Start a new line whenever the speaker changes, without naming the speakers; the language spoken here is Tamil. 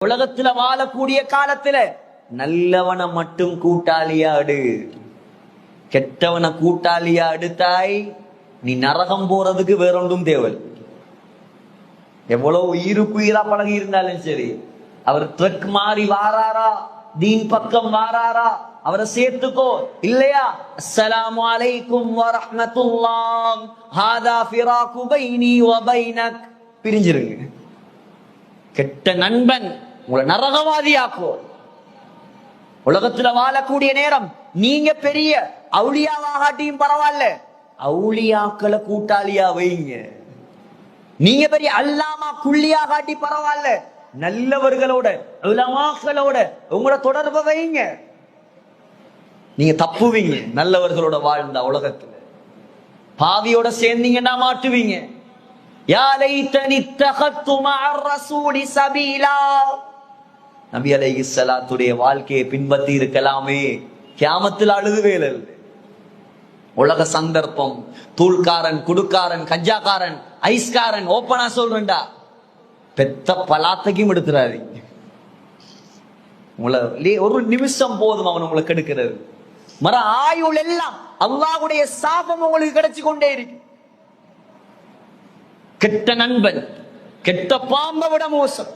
உலகத்துல வாழக்கூடிய காலத்துல நல்லவனை மட்டும் கூட்டாளியா எடு, கெட்டவனை கூட்டாளியா எடுத்தாய் நீ நரகம் போறதுக்கு வேறொன்றும் தேவை. எவ்வளவு உயிருக்குயிரா பழகி இருந்தாலும் சரி, அவர் ட்ரக் மாறி வாராரா, தீன் பக்கம் வாராரா, அவரை சேர்த்துக்கோ. இல்லையா அஸ்ஸலாமு அலைக்கும் வரஹ்மத்துல்லாஹ் ஹாதா ஃபிராகு பைனி வ பைனக், பிரிஞ்சிருங்க. கெட்ட நண்பன் உங்களை நரகவாதியாக்கோ. உலகத்துல வாழக்கூடிய நேரம் நீங்க பெரிய அவுளியாவாகாட்டியும் பரவாயில்ல, அவுளியாக்களை கூட்டாளியா வைங்க. நீங்க பெரிய அல்லாமா குள்ளியா காட்டி பரவாயில்ல, நல்லவர்களோட உலமாக்களோட உங்களோட தொடர்பை வைங்க. நீங்க தப்புவீங்க நல்லவர்களோட வாழ்ந்த உலகத்துல. பாவியோட சேர்ந்தீங்கன்னா மாட்டுவீங்க. யா லைதனி தகத்து மஅர் ரசூலி சபீலா, நபி அலைஹிஸ்ஸலாத்துடைய வாழ்க்கையை பின்பற்றி இருக்கலாமே. கியாமத்தில் அழுதுவேல. உலக சந்தர்ப்பம், தூள்காரன், குடுக்காரன், கஞ்சாக்காரன், ஐஸ்காரன், ஓப்பனா சொல்றேன்டா, பெத்த பலாத்தையும் எடுத்துறாதீங்க. உங்களை ஒரு நிமிஷம் போதும் அவன் உங்களை கெடுக்கிறது. மர ஆயுள் எல்லாம் அல்லாஹ்வுடைய சாபம் உங்களுக்கு கிடைச்சு கொண்டே இருக்கு. கெட்ட நண்பன் கெட்ட பாம்பை விட மோசம்.